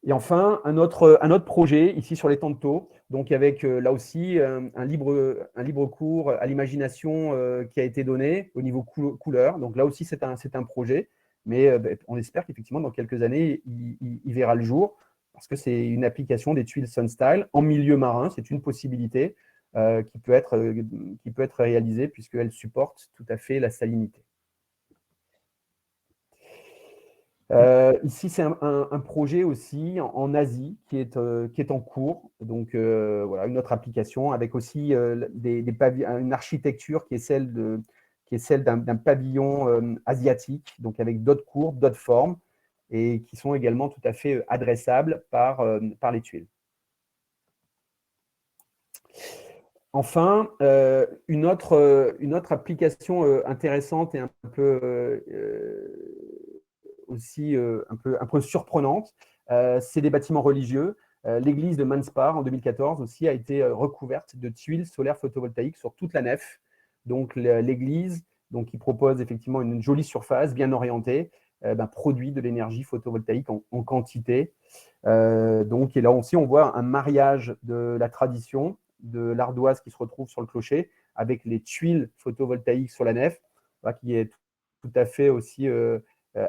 Et enfin, un autre projet ici sur les Tantos, donc avec là aussi un libre cours à l'imagination qui a été donné au niveau couleur. Donc là aussi, c'est un projet, mais on espère qu'effectivement, dans quelques années, il verra le jour, parce que c'est une application des tuiles Sunstyle en milieu marin. C'est une possibilité qui peut être réalisée, puisqu'elle supporte tout à fait la salinité. Ici, c'est un projet aussi en Asie qui est en cours. Donc, voilà, une autre application avec aussi une architecture qui est celle d'un pavillon asiatique, donc avec d'autres courbes, d'autres formes, et qui sont également tout à fait adressables par les tuiles. Enfin, une autre application intéressante et un peu aussi un peu surprenante, c'est des bâtiments religieux. L'église de Manspar, en 2014, aussi a été recouverte de tuiles solaires photovoltaïques sur toute la nef. Donc, l'église, qui propose effectivement une jolie surface, bien orientée, produit de l'énergie photovoltaïque en quantité. Donc, et là aussi, on voit un mariage de la tradition, de l'ardoise qui se retrouve sur le clocher, avec les tuiles photovoltaïques sur la nef, qui est tout à fait aussi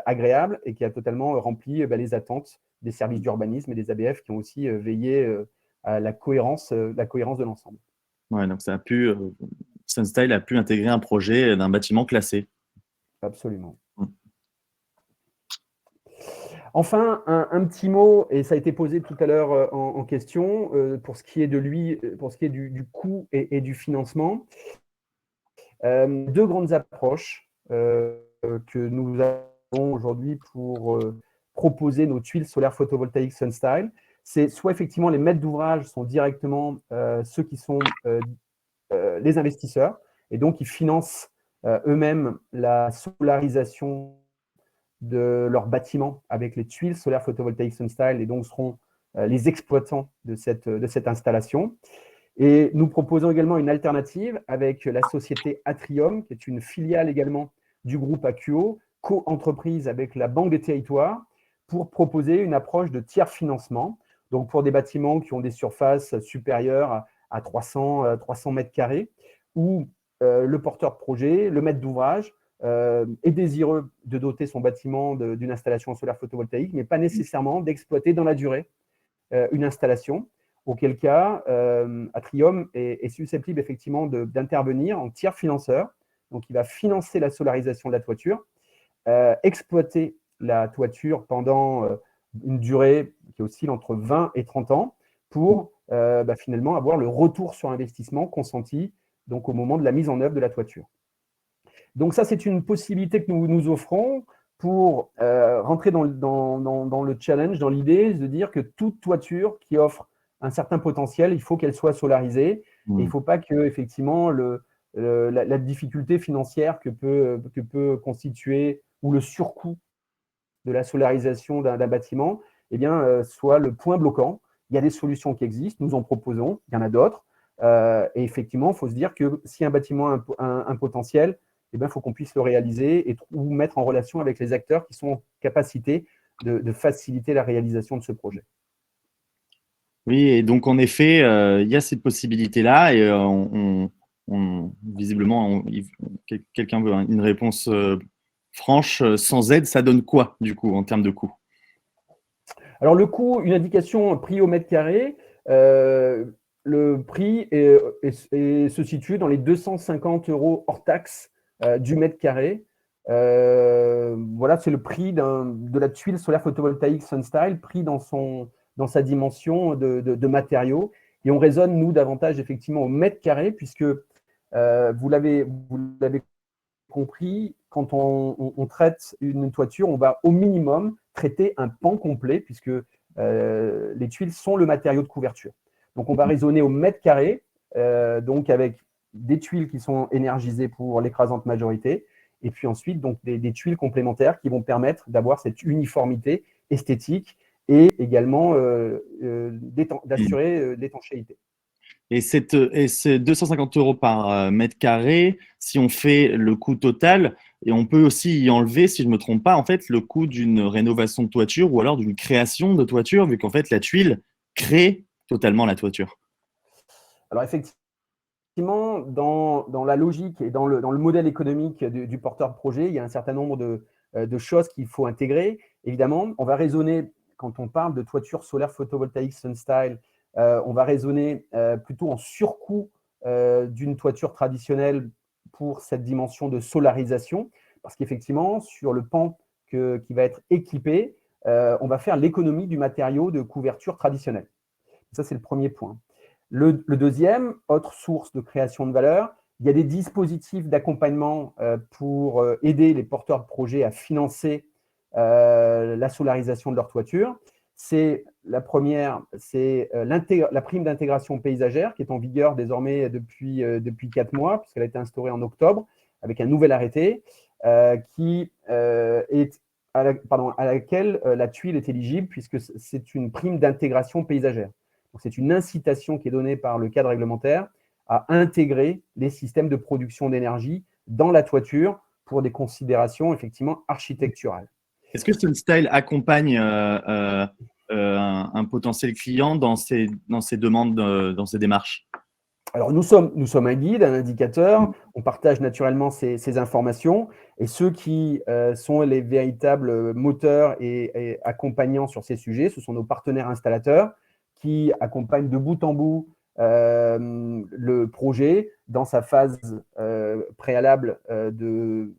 agréable et qui a totalement rempli les attentes des services d'urbanisme et des ABF qui ont aussi veillé à la cohérence de l'ensemble. Ouais, donc Sunstyle a pu intégrer un projet d'un bâtiment classé. Absolument. Enfin, un petit mot, et ça a été posé tout à l'heure en question, pour ce qui est du coût et du financement. Deux grandes approches que nous avons aujourd'hui pour proposer nos tuiles solaires photovoltaïques Sunstyle. C'est soit effectivement les maîtres d'ouvrage sont directement ceux qui sont les investisseurs, et donc ils financent eux-mêmes la solarisation de leur bâtiment avec les tuiles solaires photovoltaïques Sunstyle, et donc seront les exploitants de cette installation. Et nous proposons également une alternative avec la société Atrium, qui est une filiale également du groupe Akuo, co-entreprise avec la Banque des Territoires, pour proposer une approche de tiers financement, donc pour des bâtiments qui ont des surfaces supérieures à 300 mètres carrés, où le porteur de projet, le maître d'ouvrage, est désireux de doter son bâtiment d'une installation solaire photovoltaïque, mais pas nécessairement d'exploiter dans la durée une installation, auquel cas Atrium est susceptible effectivement d'intervenir en tiers financeur. Donc, il va financer la solarisation de la toiture, exploiter la toiture pendant une durée qui oscille entre 20 et 30 ans pour finalement avoir le retour sur investissement consenti donc, au moment de la mise en œuvre de la toiture. Donc ça, c'est une possibilité que nous offrons pour rentrer dans le challenge, dans l'idée de dire que toute toiture qui offre un certain potentiel, il faut qu'elle soit solarisée. Et il ne faut pas que, effectivement, la difficulté financière que peut constituer ou le surcoût de la solarisation d'un bâtiment soit le point bloquant. Il y a des solutions qui existent, nous en proposons, il y en a d'autres. Et effectivement, il faut se dire que si un bâtiment a un potentiel, il faut qu'on puisse le réaliser ou mettre en relation avec les acteurs qui sont en capacité de faciliter la réalisation de ce projet. Oui, et donc en effet, il y a cette possibilité-là et visiblement, quelqu'un veut une réponse franche. Sans aide, ça donne quoi du coup en termes de coût? Alors le coût, une indication prix au mètre carré, le prix se situe dans les 250 € hors taxe du mètre carré. Voilà, c'est le prix de la tuile solaire photovoltaïque SunStyle, pris dans sa dimension de matériaux. Et on raisonne, nous, davantage effectivement au mètre carré, puisque vous l'avez compris, quand on traite une toiture, on va au minimum traiter un pan complet, puisque les tuiles sont le matériau de couverture. Donc, on va raisonner au mètre carré, donc avec des tuiles qui sont énergisées pour l'écrasante majorité, et puis ensuite donc des tuiles complémentaires qui vont permettre d'avoir cette uniformité esthétique et également d'assurer l'étanchéité. Et ces 250 € par mètre carré, si on fait le coût total, et on peut aussi y enlever, si je ne me trompe pas, en fait, le coût d'une rénovation de toiture ou alors d'une création de toiture, vu qu'en fait, la tuile crée totalement la toiture. Alors, effectivement, dans la logique et dans le modèle économique du porteur de projet, il y a un certain nombre de choses qu'il faut intégrer. Évidemment, on va raisonner, quand on parle de toiture solaire photovoltaïque SunStyle, on va raisonner plutôt en surcoût d'une toiture traditionnelle pour cette dimension de solarisation, parce qu'effectivement, sur le pan qui va être équipé, on va faire l'économie du matériau de couverture traditionnel. Ça, c'est le premier point. Le deuxième, autre source de création de valeur, il y a des dispositifs d'accompagnement pour aider les porteurs de projets à financer la solarisation de leur toiture. La première, c'est la prime d'intégration paysagère qui est en vigueur désormais depuis 4 mois, puisqu'elle a été instaurée en octobre avec un nouvel arrêté à laquelle la tuile est éligible, puisque c'est une prime d'intégration paysagère. C'est une incitation qui est donnée par le cadre réglementaire à intégrer les systèmes de production d'énergie dans la toiture pour des considérations effectivement architecturales. Est-ce que SunStyle accompagne un potentiel client dans ses demandes, dans ses démarches? Alors, nous sommes un guide, un indicateur. On partage naturellement ces informations. Et ceux qui sont les véritables moteurs et accompagnants sur ces sujets, ce sont nos partenaires installateurs qui accompagnent de bout en bout le projet dans sa phase préalable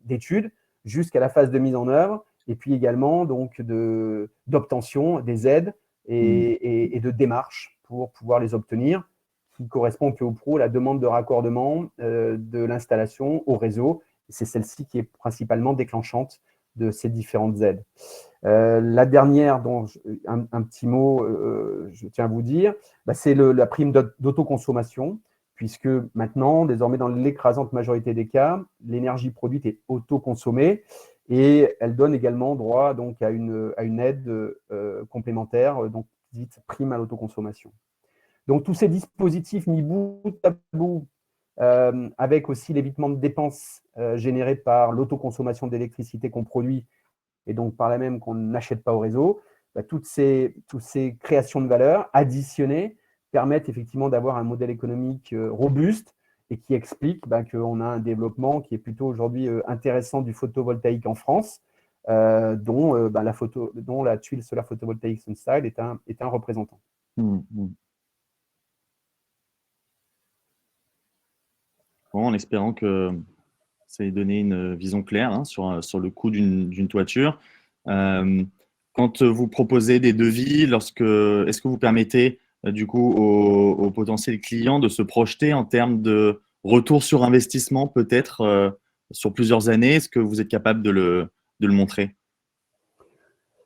d'étude jusqu'à la phase de mise en œuvre, et puis également donc d'obtention des aides et de démarches pour pouvoir les obtenir, qui correspond peu ou prou à la demande de raccordement de l'installation au réseau. C'est celle-ci qui est principalement déclenchante de ces différentes aides. La dernière, dont un petit mot, je tiens à vous dire, c'est la prime d'autoconsommation, puisque maintenant, désormais, dans l'écrasante majorité des cas, l'énergie produite est autoconsommée et elle donne également droit donc, à une aide complémentaire, donc dite prime à l'autoconsommation. Donc, tous ces dispositifs mis bout à bout, avec aussi l'évitement de dépenses générées par l'autoconsommation d'électricité qu'on produit et donc par là même qu'on n'achète pas au réseau, toutes ces créations de valeur additionnées permettent effectivement d'avoir un modèle économique robuste et qui explique qu'on a un développement qui est plutôt aujourd'hui intéressant du photovoltaïque en France, dont la tuile solaire photovoltaïque SunStyle est un représentant. Bon, en espérant que ça ait donné une vision claire sur le coût d'une toiture. Quand vous proposez des devis, est-ce que vous permettez du coup aux potentiels clients de se projeter en termes de retour sur investissement peut-être sur plusieurs années? Est-ce que vous êtes capable de le montrer?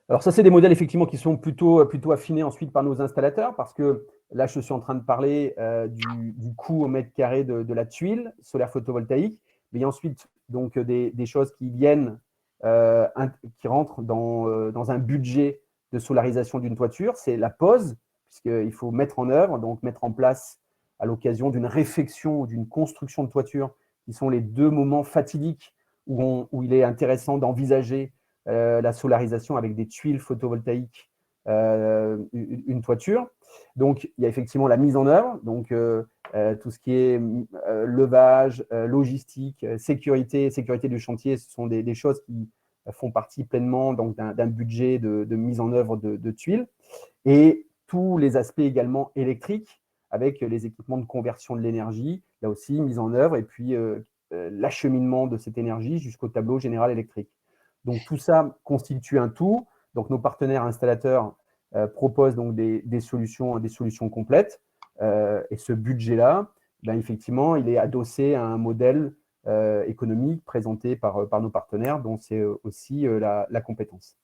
Alors ça, c'est des modèles effectivement qui sont plutôt affinés ensuite par nos installateurs, parce que là, je suis en train de parler du coût au mètre carré de la tuile solaire photovoltaïque, mais il y a ensuite donc des choses qui viennent, qui rentrent dans un budget de solarisation d'une toiture, c'est la pose, puisqu'il faut mettre en œuvre, donc mettre en place à l'occasion d'une réfection ou d'une construction de toiture, qui sont les deux moments fatidiques où il est intéressant d'envisager la solarisation avec des tuiles photovoltaïques, une toiture. Donc, il y a effectivement la mise en œuvre, donc tout ce qui est levage, logistique, sécurité du chantier, ce sont des choses qui font partie pleinement d'un budget de mise en œuvre de tuiles. Et tous les aspects également électriques, avec les équipements de conversion de l'énergie, là aussi, mise en œuvre, et puis l'acheminement de cette énergie jusqu'au tableau général électrique. Donc, tout ça constitue un tout. Donc, nos partenaires installateurs proposent donc des solutions complètes. Et ce budget-là, ben, effectivement, il est adossé à un modèle économique présenté par nos partenaires, dont c'est aussi la compétence.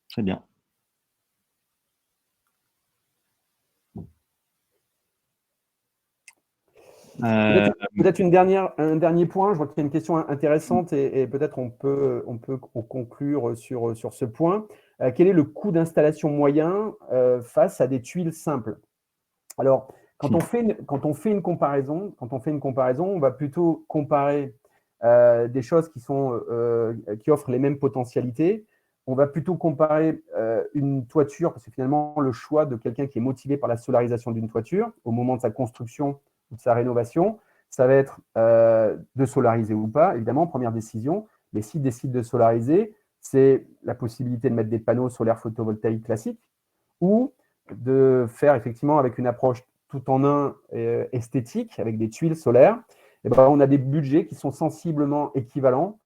Très bien. Peut-être un dernier point. Je vois qu'il y a une question intéressante et peut-être on peut conclure sur ce point. Quel est le coût d'installation moyen face à des tuiles simples? Alors, quand on fait une comparaison, on va plutôt comparer des choses qui offrent les mêmes potentialités. On va plutôt comparer une toiture, parce que finalement, le choix de quelqu'un qui est motivé par la solarisation d'une toiture, au moment de sa construction ou de sa rénovation, ça va être de solariser ou pas, évidemment, première décision. Mais s'il décide de solariser, c'est la possibilité de mettre des panneaux solaires photovoltaïques classiques ou de faire effectivement avec une approche tout en un esthétique, avec des tuiles solaires. Et ben, on a des budgets qui sont sensiblement équivalents.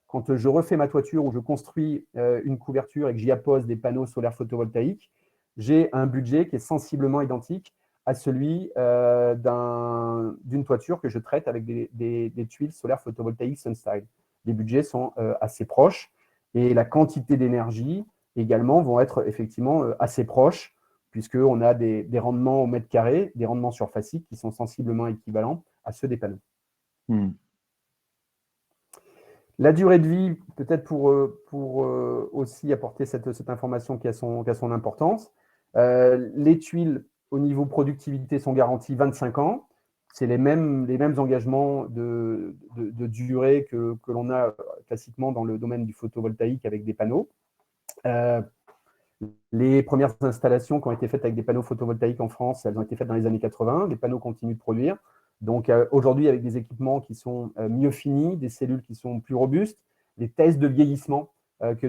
Quand je refais ma toiture ou je construis une couverture et que j'y appose des panneaux solaires photovoltaïques, j'ai un budget qui est sensiblement identique à celui d'une toiture que je traite avec des tuiles solaires photovoltaïques Sunstyle. Les budgets sont assez proches et la quantité d'énergie également vont être effectivement assez proches, puisqu'on a des rendements au mètre carré, des rendements surfaciques qui sont sensiblement équivalents à ceux des panneaux. La durée de vie, peut-être pour aussi apporter cette information qui a son importance. Les tuiles, au niveau productivité, sont garanties 25 ans. C'est les mêmes engagements de durée que l'on a classiquement dans le domaine du photovoltaïque avec des panneaux. Les premières installations qui ont été faites avec des panneaux photovoltaïques en France, elles ont été faites dans les années 80. Les panneaux continuent de produire. Donc, aujourd'hui, avec des équipements qui sont mieux finis, des cellules qui sont plus robustes, les tests de vieillissement que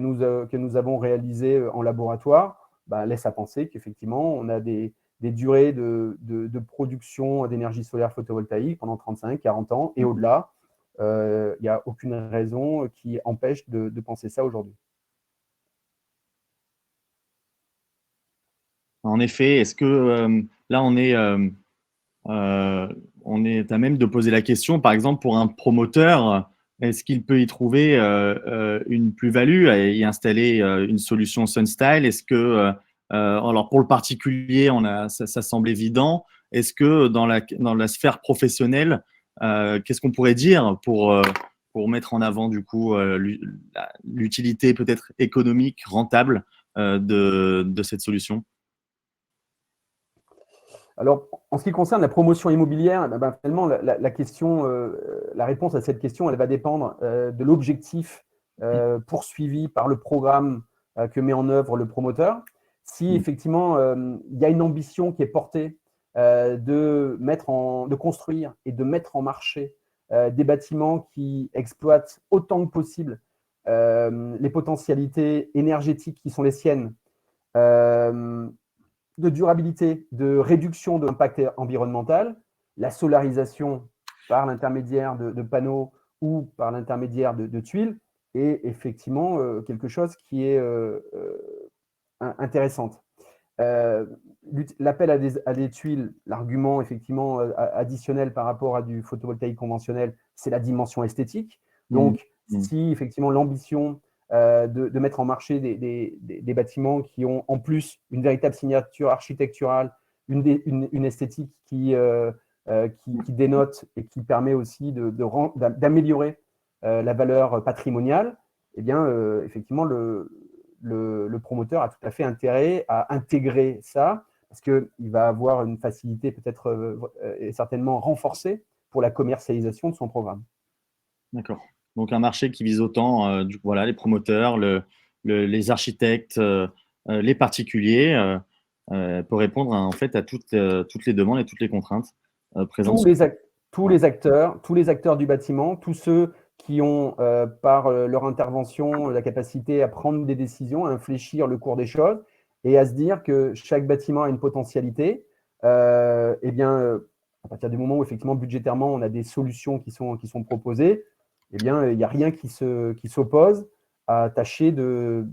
nous avons réalisés en laboratoire laissent à penser qu'effectivement, on a des durées de production d'énergie solaire photovoltaïque pendant 35, 40 ans et au-delà. Il n'y a aucune raison qui empêche de penser ça aujourd'hui. En effet, est-ce que là, on est à même de poser la question, par exemple, pour un promoteur, est-ce qu'il peut y trouver une plus-value à y installer une solution Sunstyle? Est-ce que, alors pour le particulier, ça semble évident. Est-ce que dans la sphère professionnelle, qu'est-ce qu'on pourrait dire pour mettre en avant du coup l'utilité peut-être économique, rentable de cette solution? Alors, en ce qui concerne la promotion immobilière, finalement, la réponse à cette question, elle va dépendre de l'objectif poursuivi par le programme que met en œuvre le promoteur. Si effectivement, il y a une ambition qui est portée de construire et de mettre en marché des bâtiments qui exploitent autant que possible les potentialités énergétiques qui sont les siennes, de durabilité, de réduction de l'impact environnemental, la solarisation par l'intermédiaire de panneaux ou par l'intermédiaire de tuiles est effectivement quelque chose qui est intéressante. L'appel à des tuiles, l'argument effectivement additionnel par rapport à du photovoltaïque conventionnel, c'est la dimension esthétique. Donc, si effectivement l'ambition de mettre en marché des bâtiments qui ont en plus une véritable signature architecturale, une esthétique qui dénote et qui permet aussi d'améliorer la valeur patrimoniale, eh bien, effectivement, le promoteur a tout à fait intérêt à intégrer ça, parce qu'il va avoir une facilité peut-être et certainement renforcée pour la commercialisation de son programme. D'accord. Donc, un marché qui vise autant voilà, les promoteurs, les architectes, les particuliers, pour répondre en fait à toutes les demandes et toutes les contraintes présentes. Tous les acteurs du bâtiment, tous ceux qui ont, par leur intervention, la capacité à prendre des décisions, à infléchir le cours des choses et à se dire que chaque bâtiment a une potentialité, eh bien, à partir du moment où effectivement budgétairement on a des solutions qui sont proposées, eh bien, il n'y a rien qui s'oppose à tâcher de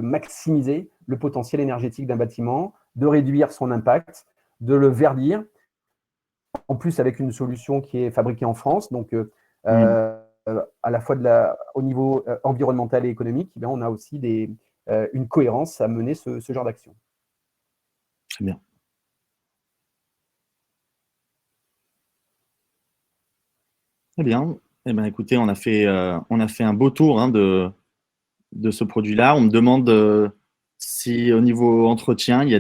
maximiser le potentiel énergétique d'un bâtiment, de réduire son impact, de le verdir, en plus avec une solution qui est fabriquée en France. Donc, à la fois au niveau environnemental et économique, eh bien, on a aussi une cohérence à mener ce genre d'action. Très bien. Très bien. Eh bien, écoutez, on a fait un beau tour hein, de ce produit-là. On me demande si au niveau entretien, il y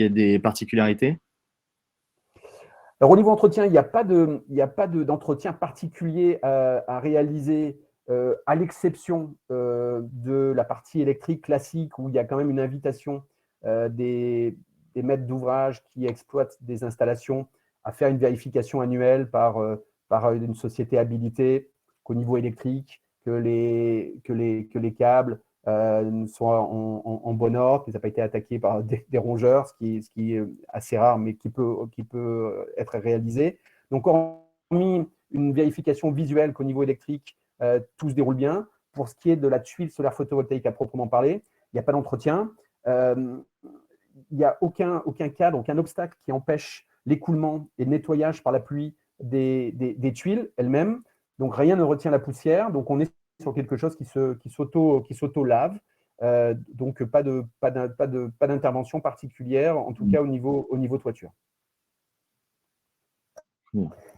a des particularités. Alors, au niveau entretien, il n'y a pas d'entretien particulier à réaliser, à l'exception de la partie électrique classique, où il y a quand même une invitation des maîtres d'ouvrage qui exploitent des installations à faire une vérification annuelle par une société habilitée, qu'au niveau électrique, que les câbles soient en bon ordre, qu'ils n'aient pas été attaqués par des rongeurs, ce qui est assez rare, mais qui peut être réalisé. Donc, hormis une vérification visuelle qu'au niveau électrique, tout se déroule bien. Pour ce qui est de la tuile solaire photovoltaïque à proprement parler, il n'y a pas d'entretien. Il n'y a aucun cadre, aucun obstacle qui empêche l'écoulement et le nettoyage par la pluie des tuiles elles-mêmes. Donc, rien ne retient la poussière. Donc, on est sur quelque chose qui s'auto-lave. Donc, pas d'intervention particulière, en tout cas au niveau toiture.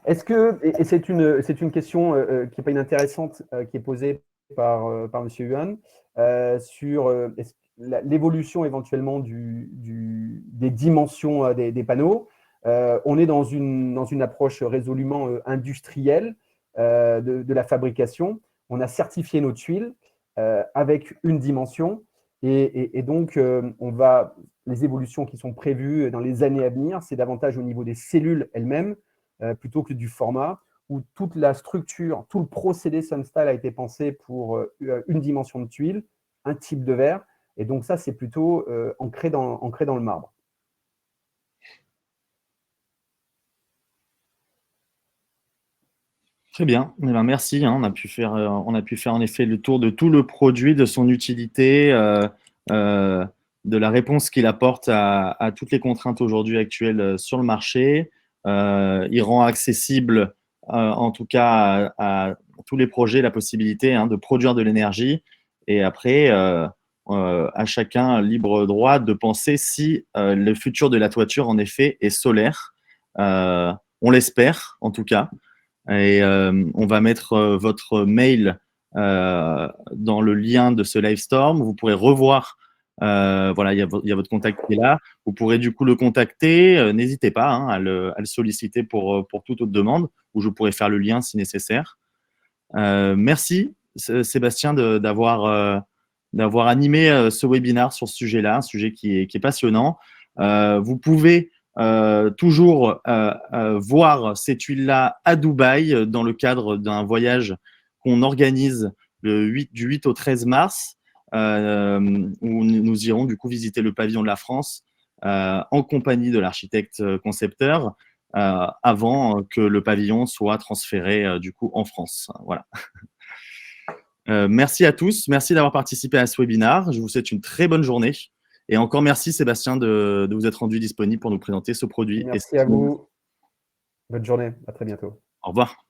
Est-ce que, et c'est une question qui n'est pas inintéressante, qui est posée par M. Yuan, sur l'évolution éventuellement des dimensions des panneaux. On est dans une approche résolument industrielle de la fabrication. On a certifié nos tuiles avec une dimension et donc les évolutions qui sont prévues dans les années à venir, c'est davantage au niveau des cellules elles-mêmes plutôt que du format, où toute la structure, tout le procédé Sunstyle a été pensé pour une dimension de tuile, un type de verre, et donc ça c'est plutôt ancré dans le marbre. Très bien, eh bien, merci. Hein. On a pu faire en effet le tour de tout le produit, de son utilité, de la réponse qu'il apporte à toutes les contraintes aujourd'hui actuelles sur le marché. Il rend accessible, en tout cas à tous les projets, la possibilité hein, de produire de l'énergie. Et après, à chacun libre droit de penser si le futur de la toiture, en effet, est solaire. On l'espère, en tout cas. Et on va mettre votre mail dans le lien de ce Livestorm. Vous pourrez revoir, voilà, il y a votre contact qui est là. Vous pourrez du coup le contacter. N'hésitez pas hein, à le solliciter pour toute autre demande, ou je pourrai faire le lien si nécessaire. Merci Sébastien d'avoir animé ce webinaire sur ce sujet-là, un sujet qui est passionnant. Vous pouvez toujours voir ces tuiles-là à Dubaï dans le cadre d'un voyage qu'on organise du 8 au 13 mars, où nous irons du coup visiter le pavillon de la France en compagnie de l'architecte concepteur avant que le pavillon soit transféré du coup en France. Voilà. Merci à tous, merci d'avoir participé à ce webinaire. Je vous souhaite une très bonne journée. Et encore merci Sébastien de vous être rendu disponible pour nous présenter ce produit. Merci à vous. Bonne journée, à très bientôt. Au revoir.